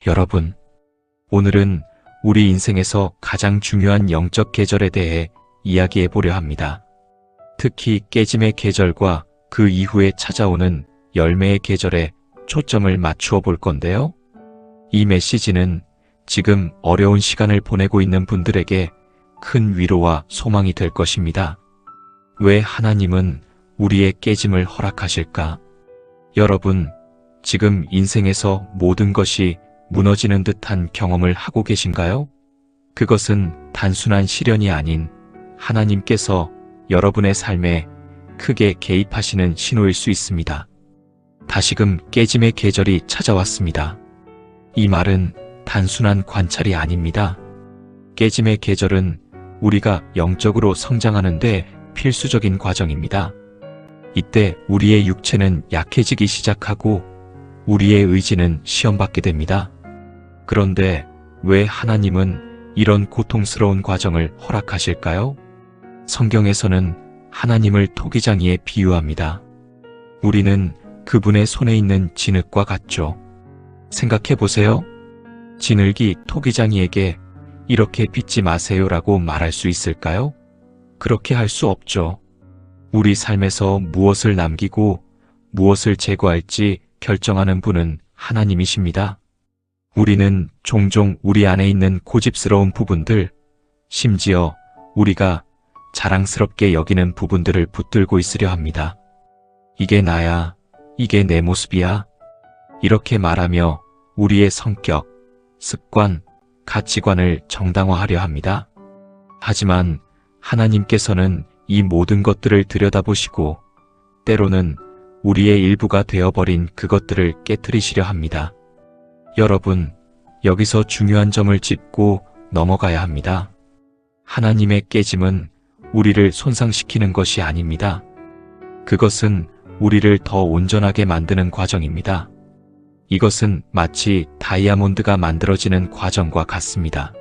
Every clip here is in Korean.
여러분, 오늘은 우리 인생에서 가장 중요한 영적 계절에 대해 이야기해 보려 합니다. 특히 깨짐의 계절과 그 이후에 찾아오는 열매의 계절에 초점을 맞추어 볼 건데요. 이 메시지는 지금 어려운 시간을 보내고 있는 분들에게 큰 위로와 소망이 될 것입니다. 왜 하나님은 우리의 깨짐을 허락하실까? 여러분, 지금 인생에서 모든 것이 무너지는 듯한 경험을 하고 계신가요? 그것은 단순한 시련이 아닌 하나님께서 여러분의 삶에 크게 개입하시는 신호일 수 있습니다. 다시금 깨짐의 계절이 찾아왔습니다. 이 말은 단순한 관찰이 아닙니다. 깨짐의 계절은 우리가 영적으로 성장하는데 필수적인 과정입니다. 이때 우리의 육체는 약해지기 시작하고 우리의 의지는 시험받게 됩니다. 그런데 왜 하나님은 이런 고통스러운 과정을 허락하실까요? 성경에서는 하나님을 토기장이에 비유합니다. 우리는 그분의 손에 있는 진흙과 같죠. 생각해 보세요. 진흙이 토기장이에게 이렇게 빚지 마세요라고 말할 수 있을까요? 그렇게 할 수 없죠. 우리 삶에서 무엇을 남기고 무엇을 제거할지 결정하는 분은 하나님이십니다. 우리는 종종 우리 안에 있는 고집스러운 부분들, 심지어 우리가 자랑스럽게 여기는 부분들을 붙들고 있으려 합니다. 이게 나야, 이게 내 모습이야. 이렇게 말하며 우리의 성격, 습관, 가치관을 정당화하려 합니다. 하지만 하나님께서는 이 모든 것들을 들여다보시고 때로는 우리의 일부가 되어버린 그것들을 깨트리시려 합니다. 여러분, 여기서 중요한 점을 짚고 넘어가야 합니다. 하나님의 깨짐은 우리를 손상시키는 것이 아닙니다. 그것은 우리를 더 온전하게 만드는 과정입니다. 이것은 마치 다이아몬드가 만들어지는 과정과 같습니다.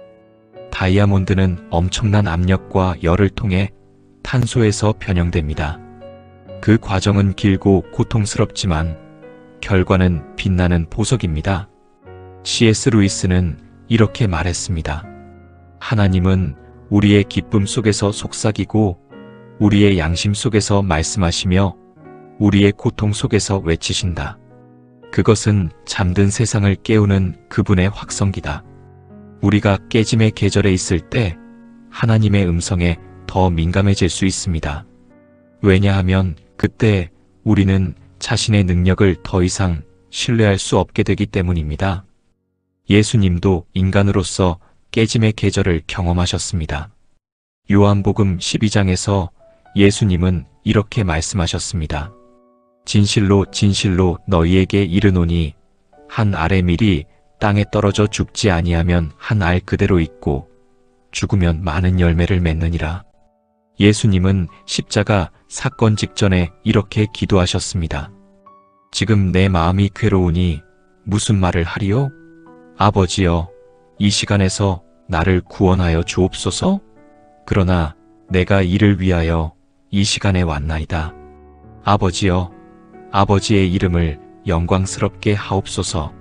다이아몬드는 엄청난 압력과 열을 통해 탄소에서 변형됩니다. 그 과정은 길고 고통스럽지만 결과는 빛나는 보석입니다. C.S. 루이스는 이렇게 말했습니다. 하나님은 우리의 기쁨 속에서 속삭이고 우리의 양심 속에서 말씀하시며 우리의 고통 속에서 외치신다. 그것은 잠든 세상을 깨우는 그분의 확성기다. 우리가 깨짐의 계절에 있을 때 하나님의 음성에 더 민감해질 수 있습니다. 왜냐하면 그때 우리는 자신의 능력을 더 이상 신뢰할 수 없게 되기 때문입니다. 예수님도 인간으로서 깨짐의 계절을 경험하셨습니다. 요한복음 12장에서 예수님은 이렇게 말씀하셨습니다. 진실로 진실로 너희에게 이르노니 한 알의 밀이 땅에 떨어져 죽지 아니하면 한 알 그대로 있고 죽으면 많은 열매를 맺느니라. 예수님은 십자가 사건 직전에 이렇게 기도하셨습니다. 지금 내 마음이 괴로우니 무슨 말을 하리요? 아버지여, 이 시간에서 나를 구원하여 주옵소서? 그러나 내가 이를 위하여 이 시간에 왔나이다. 아버지여, 아버지의 이름을 영광스럽게 하옵소서.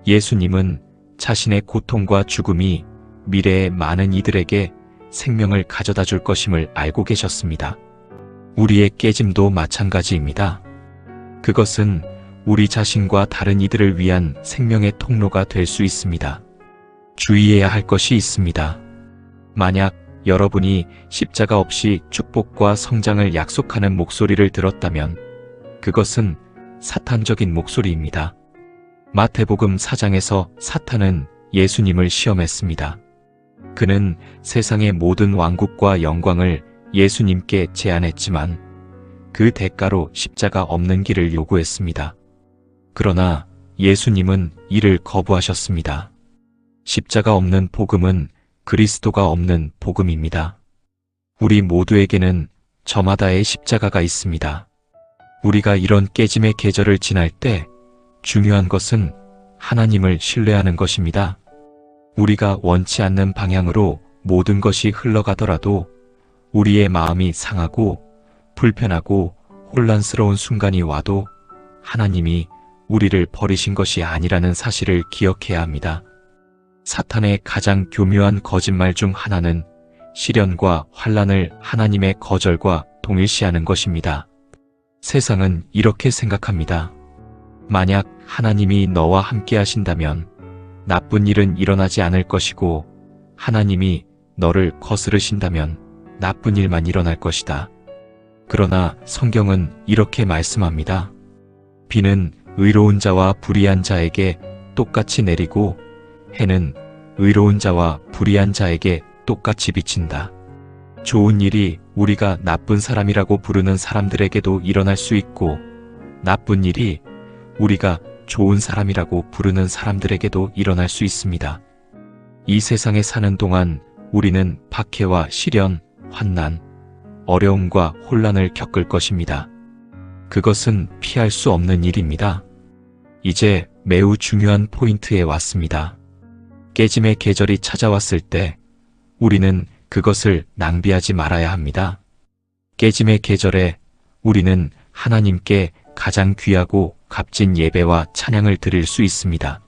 예수님은 자신의 고통과 죽음이 미래의 많은 이들에게 생명을 가져다 줄 것임을 알고 계셨습니다. 우리의 깨짐도 마찬가지입니다. 그것은 우리 자신과 다른 이들을 위한 생명의 통로가 될 수 있습니다. 주의해야 할 것이 있습니다. 만약 여러분이 십자가 없이 축복과 성장을 약속하는 목소리를 들었다면 그것은 사탄적인 목소리입니다. 마태복음 4장에서 사탄은 예수님을 시험했습니다. 그는 세상의 모든 왕국과 영광을 예수님께 제안했지만 그 대가로 십자가 없는 길을 요구했습니다. 그러나 예수님은 이를 거부하셨습니다. 십자가 없는 복음은 그리스도가 없는 복음입니다. 우리 모두에게는 저마다의 십자가가 있습니다. 우리가 이런 깨짐의 계절을 지날 때 중요한 것은 하나님을 신뢰하는 것입니다. 우리가 원치 않는 방향으로 모든 것이 흘러가더라도 우리의 마음이 상하고 불편하고 혼란스러운 순간이 와도 하나님이 우리를 버리신 것이 아니라는 사실을 기억해야 합니다. 사탄의 가장 교묘한 거짓말 중 하나는 시련과 환난을 하나님의 거절과 동일시하는 것입니다. 세상은 이렇게 생각합니다. 만약 하나님이 너와 함께 하신다면 나쁜 일은 일어나지 않을 것이고 하나님이 너를 거스르신다면 나쁜 일만 일어날 것이다. 그러나 성경은 이렇게 말씀합니다. 비는 의로운 자와 불의한 자에게 똑같이 내리고 해는 의로운 자와 불의한 자에게 똑같이 비친다. 좋은 일이 우리가 나쁜 사람이라고 부르는 사람들에게도 일어날 수 있고 나쁜 일이 우리가 좋은 사람이라고 부르는 사람들에게도 일어날 수 있습니다. 이 세상에 사는 동안 우리는 박해와 시련, 환난, 어려움과 혼란을 겪을 것입니다. 그것은 피할 수 없는 일입니다. 이제 매우 중요한 포인트에 왔습니다. 깨짐의 계절이 찾아왔을 때 우리는 그것을 낭비하지 말아야 합니다. 깨짐의 계절에 우리는 하나님께 가장 귀하고 값진 예배와 찬양을 드릴 수 있습니다.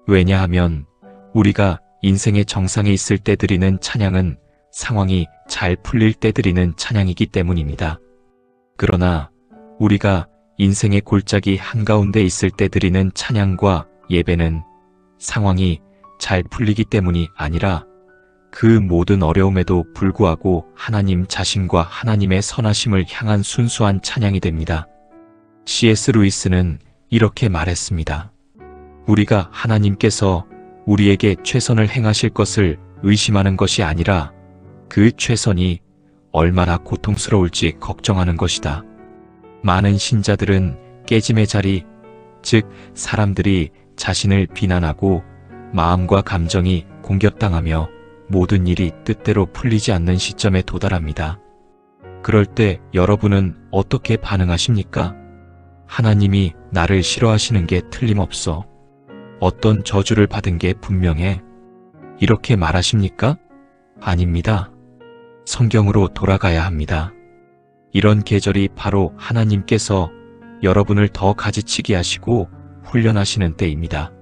왜냐하면 우리가 인생의 정상에 있을 때 드리는 찬양은 상황이 잘 풀릴 때 드리는 찬양이기 때문입니다. 그러나 우리가 인생의 골짜기 한가운데 있을 때 드리는 찬양과 예배는 상황이 잘 풀리기 때문이 아니라 그 모든 어려움에도 불구하고 하나님 자신과 하나님의 선하심을 향한 순수한 찬양이 됩니다. C.S. 루이스는 이렇게 말했습니다. 우리가 하나님께서 우리에게 최선을 행하실 것을 의심하는 것이 아니라 그 최선이 얼마나 고통스러울지 걱정하는 것이다. 많은 신자들은 깨짐의 자리, 즉 사람들이 자신을 비난하고 마음과 감정이 공격당하며 모든 일이 뜻대로 풀리지 않는 시점에 도달합니다. 그럴 때 여러분은 어떻게 반응하십니까? 하나님이 나를 싫어하시는 게 틀림없어. 어떤 저주를 받은 게 분명해. 이렇게 말하십니까? 아닙니다. 성경으로 돌아가야 합니다. 이런 계절이 바로 하나님께서 여러분을 더 가지치게 하시고 훈련하시는 때입니다.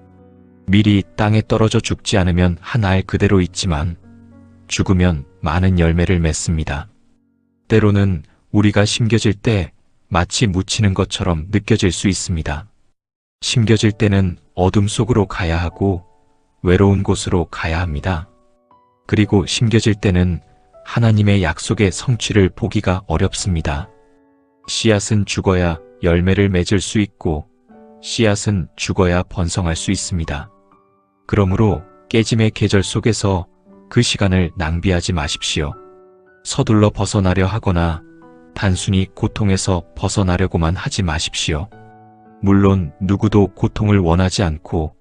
밀이 땅에 떨어져 죽지 않으면 한 알 그대로 있지만 죽으면 많은 열매를 맺습니다. 때로는 우리가 심겨질 때 마치 묻히는 것처럼 느껴질 수 있습니다. 심겨질 때는 어둠 속으로 가야 하고 외로운 곳으로 가야 합니다. 그리고 심겨질 때는 하나님의 약속의 성취를 보기가 어렵습니다. 씨앗은 죽어야 열매를 맺을 수 있고 씨앗은 죽어야 번성할 수 있습니다. 그러므로 깨짐의 계절 속에서 그 시간을 낭비하지 마십시오. 서둘러 벗어나려 하거나 단순히 고통에서 벗어나려고만 하지 마십시오. 물론 누구도 고통을 원하지 않고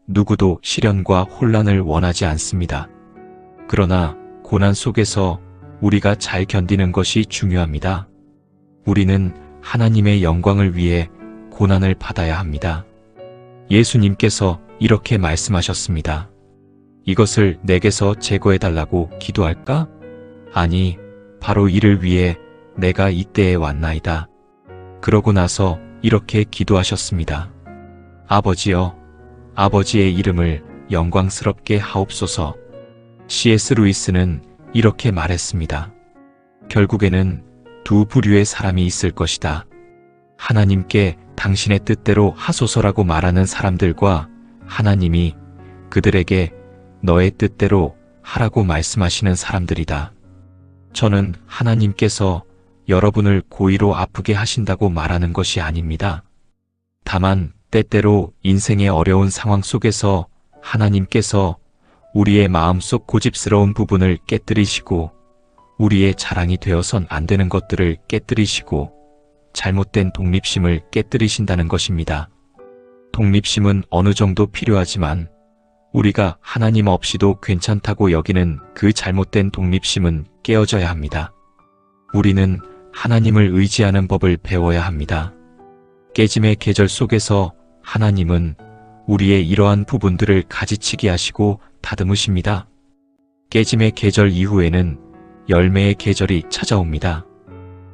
누구도 시련과 혼란을 원하지 않습니다. 그러나 고난 속에서 우리가 잘 견디는 것이 중요합니다. 우리는 하나님의 영광을 위해 고난을 받아야 합니다. 예수님께서 이렇게 말씀하셨습니다. 이것을 내게서 제거해달라고 기도할까? 아니, 바로 이를 위해 내가 이때에 왔나이다. 그러고 나서 이렇게 기도하셨습니다. 아버지여, 아버지의 이름을 영광스럽게 하옵소서. C.S. 루이스는 이렇게 말했습니다. 결국에는 두 부류의 사람이 있을 것이다. 하나님께 당신의 뜻대로 하소서라고 말하는 사람들과 하나님이 그들에게 너의 뜻대로 하라고 말씀하시는 사람들이다. 저는 하나님께서 여러분을 고의로 아프게 하신다고 말하는 것이 아닙니다. 다만 때때로 인생의 어려운 상황 속에서 하나님께서 우리의 마음속 고집스러운 부분을 깨뜨리시고 우리의 자랑이 되어선 안 되는 것들을 깨뜨리시고 잘못된 독립심을 깨뜨리신다는 것입니다. 독립심은 어느 정도 필요하지만 우리가 하나님 없이도 괜찮다고 여기는 그 잘못된 독립심은 깨어져야 합니다. 우리는 하나님을 의지하는 법을 배워야 합니다. 깨짐의 계절 속에서 하나님은 우리의 이러한 부분들을 가지치게 하시고 다듬으십니다. 깨짐의 계절 이후에는 열매의 계절이 찾아옵니다.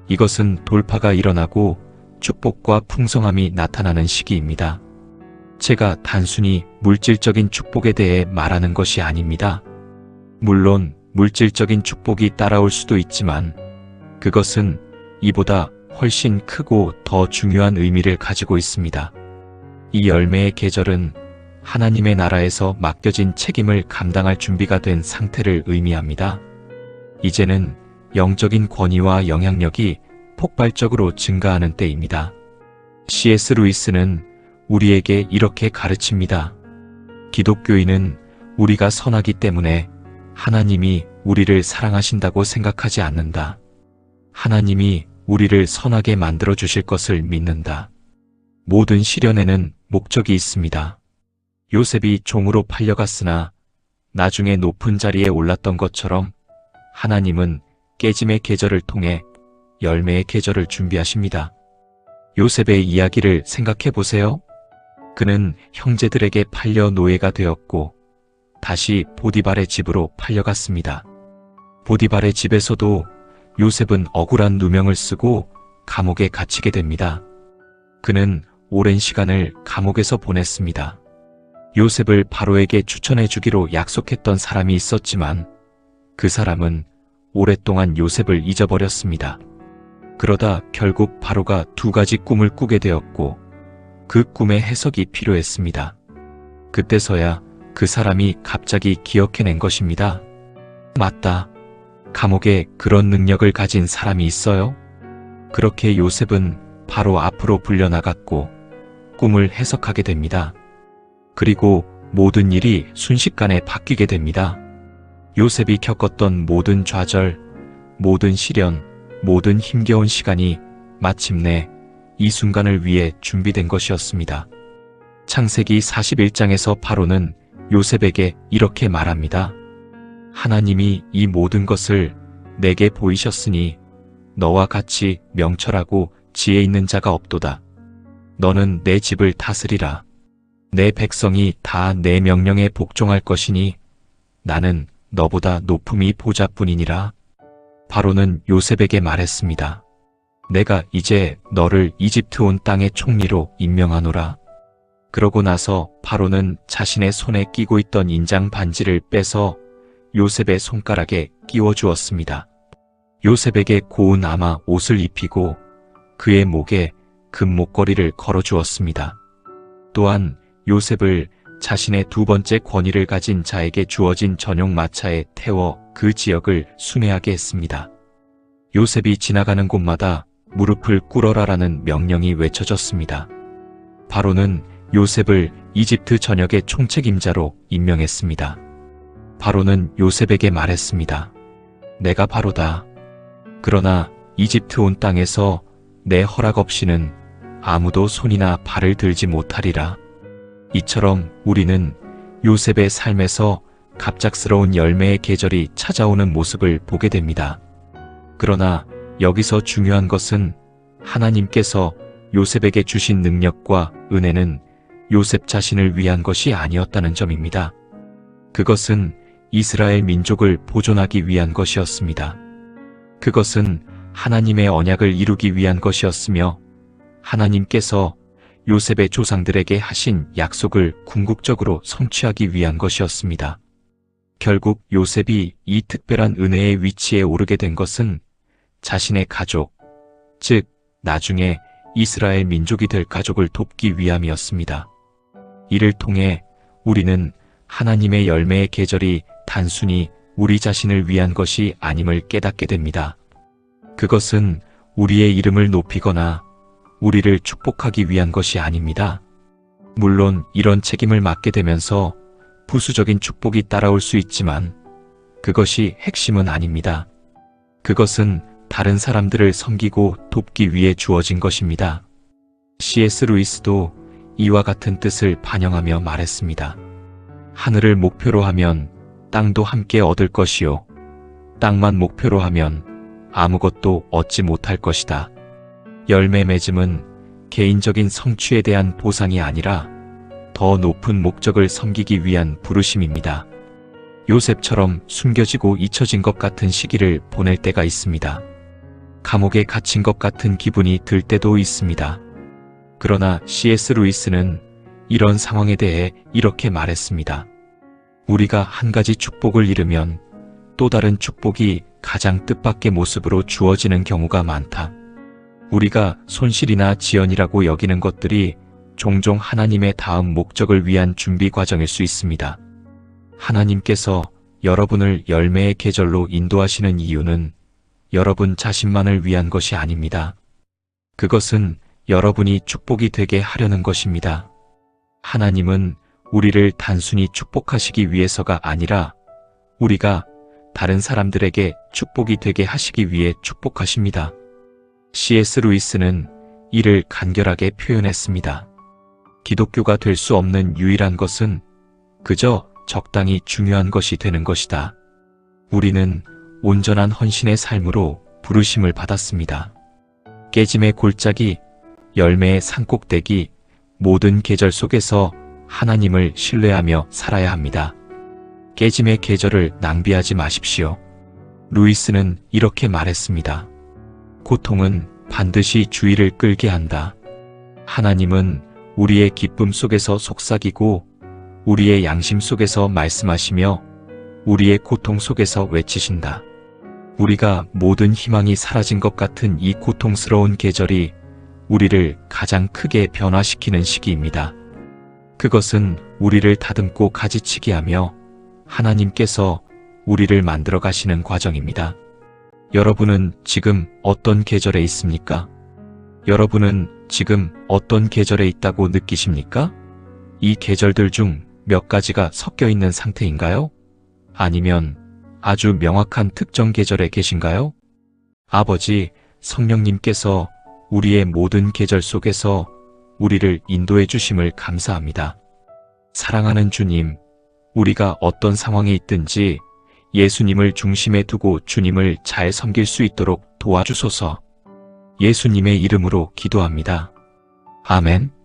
이것은 돌파가 일어나고 축복과 풍성함이 나타나는 시기입니다. 제가 단순히 물질적인 축복에 대해 말하는 것이 아닙니다. 물론 물질적인 축복이 따라올 수도 있지만 그것은 이보다 훨씬 크고 더 중요한 의미를 가지고 있습니다. 이 열매의 계절은 하나님의 나라에서 맡겨진 책임을 감당할 준비가 된 상태를 의미합니다. 이제는 영적인 권위와 영향력이 폭발적으로 증가하는 때입니다. C.S. 루이스는 우리에게 이렇게 가르칩니다. 기독교인은 우리가 선하기 때문에 하나님이 우리를 사랑하신다고 생각하지 않는다. 하나님이 우리를 선하게 만들어 주실 것을 믿는다. 모든 시련에는 목적이 있습니다. 요셉이 종으로 팔려갔으나 나중에 높은 자리에 올랐던 것처럼 하나님은 깨짐의 계절을 통해 열매의 계절을 준비하십니다. 요셉의 이야기를 생각해 보세요. 그는 형제들에게 팔려 노예가 되었고 다시 보디발의 집으로 팔려갔습니다. 보디발의 집에서도 요셉은 억울한 누명을 쓰고 감옥에 갇히게 됩니다. 그는 오랜 시간을 감옥에서 보냈습니다. 요셉을 바로에게 추천해 주기로 약속했던 사람이 있었지만 그 사람은 오랫동안 요셉을 잊어버렸습니다. 그러다 결국 바로가 두 가지 꿈을 꾸게 되었고 그 꿈의 해석이 필요했습니다. 그때서야 그 사람이 갑자기 기억해낸 것입니다. 맞다. 감옥에 그런 능력을 가진 사람이 있어요? 그렇게 요셉은 바로 앞으로 불려나갔고 꿈을 해석하게 됩니다. 그리고 모든 일이 순식간에 바뀌게 됩니다. 요셉이 겪었던 모든 좌절, 모든 시련, 모든 힘겨운 시간이 마침내 이 순간을 위해 준비된 것이었습니다. 창세기 41장에서 바로는 요셉에게 이렇게 말합니다. 하나님이 이 모든 것을 내게 보이셨으니 너와 같이 명철하고 지혜 있는 자가 없도다. 너는 내 집을 다스리라. 내 백성이 다 내 명령에 복종할 것이니 나는 너보다 높음이 보좌뿐이니라. 바로는 요셉에게 말했습니다. 내가 이제 너를 이집트 온 땅의 총리로 임명하노라. 그러고 나서 바로는 자신의 손에 끼고 있던 인장 반지를 빼서 요셉의 손가락에 끼워 주었습니다. 요셉에게 고운 아마 옷을 입히고 그의 목에 금 목걸이를 걸어 주었습니다. 또한 요셉을 자신의 두 번째 권위를 가진 자에게 주어진 전용 마차에 태워 그 지역을 순회하게 했습니다. 요셉이 지나가는 곳마다 무릎을 꿇어라라는 명령이 외쳐졌습니다. 바로는 요셉을 이집트 전역의 총책임자로 임명했습니다. 바로는 요셉에게 말했습니다. 내가 바로다. 그러나 이집트 온 땅에서 내 허락 없이는 아무도 손이나 발을 들지 못하리라. 이처럼 우리는 요셉의 삶에서 갑작스러운 열매의 계절이 찾아오는 모습을 보게 됩니다. 그러나 여기서 중요한 것은 하나님께서 요셉에게 주신 능력과 은혜는 요셉 자신을 위한 것이 아니었다는 점입니다. 그것은 이스라엘 민족을 보존하기 위한 것이었습니다. 그것은 하나님의 언약을 이루기 위한 것이었으며 하나님께서 요셉의 조상들에게 하신 약속을 궁극적으로 성취하기 위한 것이었습니다. 결국 요셉이 이 특별한 은혜의 위치에 오르게 된 것은 자신의 가족, 즉 나중에 이스라엘 민족이 될 가족을 돕기 위함이었습니다. 이를 통해 우리는 하나님의 열매의 계절이 단순히 우리 자신을 위한 것이 아님을 깨닫게 됩니다. 그것은 우리의 이름을 높이거나 우리를 축복하기 위한 것이 아닙니다. 물론 이런 책임을 맡게 되면서 부수적인 축복이 따라올 수 있지만 그것이 핵심은 아닙니다. 그것은 다른 사람들을 섬기고 돕기 위해 주어진 것입니다. C.S. 루이스도 이와 같은 뜻을 반영하며 말했습니다. 하늘을 목표로 하면 땅도 함께 얻을 것이요. 땅만 목표로 하면 아무것도 얻지 못할 것이다. 열매 맺음은 개인적인 성취에 대한 보상이 아니라 더 높은 목적을 섬기기 위한 부르심입니다. 요셉처럼 숨겨지고 잊혀진 것 같은 시기를 보낼 때가 있습니다. 감옥에 갇힌 것 같은 기분이 들 때도 있습니다. 그러나 C.S. 루이스는 이런 상황에 대해 이렇게 말했습니다. 우리가 한 가지 축복을 잃으면 또 다른 축복이 가장 뜻밖의 모습으로 주어지는 경우가 많다. 우리가 손실이나 지연이라고 여기는 것들이 종종 하나님의 다음 목적을 위한 준비 과정일 수 있습니다. 하나님께서 여러분을 열매의 계절로 인도하시는 이유는 여러분 자신만을 위한 것이 아닙니다. 그것은 여러분이 축복이 되게 하려는 것입니다. 하나님은 우리를 단순히 축복하시기 위해서가 아니라 우리가 다른 사람들에게 축복이 되게 하시기 위해 축복하십니다. C.S. 루이스는 이를 간결하게 표현했습니다. 기독교가 될 수 없는 유일한 것은 그저 적당히 중요한 것이 되는 것이다. 우리는 온전한 헌신의 삶으로 부르심을 받았습니다. 깨짐의 골짜기, 열매의 산꼭대기, 모든 계절 속에서 하나님을 신뢰하며 살아야 합니다. 깨짐의 계절을 낭비하지 마십시오. 루이스는 이렇게 말했습니다. 고통은 반드시 주의를 끌게 한다. 하나님은 우리의 기쁨 속에서 속삭이고 우리의 양심 속에서 말씀하시며 우리의 고통 속에서 외치신다. 우리가 모든 희망이 사라진 것 같은 이 고통스러운 계절이 우리를 가장 크게 변화시키는 시기입니다. 그것은 우리를 다듬고 가지치게 하며 하나님께서 우리를 만들어 가시는 과정입니다. 여러분은 지금 어떤 계절에 있습니까? 여러분은 지금 어떤 계절에 있다고 느끼십니까? 이 계절들 중 몇 가지가 섞여 있는 상태인가요? 아니면 아주 명확한 특정 계절에 계신가요? 아버지, 성령님께서 우리의 모든 계절 속에서 우리를 인도해 주심을 감사합니다. 사랑하는 주님, 우리가 어떤 상황에 있든지 예수님을 중심에 두고 주님을 잘 섬길 수 있도록 도와주소서. 예수님의 이름으로 기도합니다. 아멘.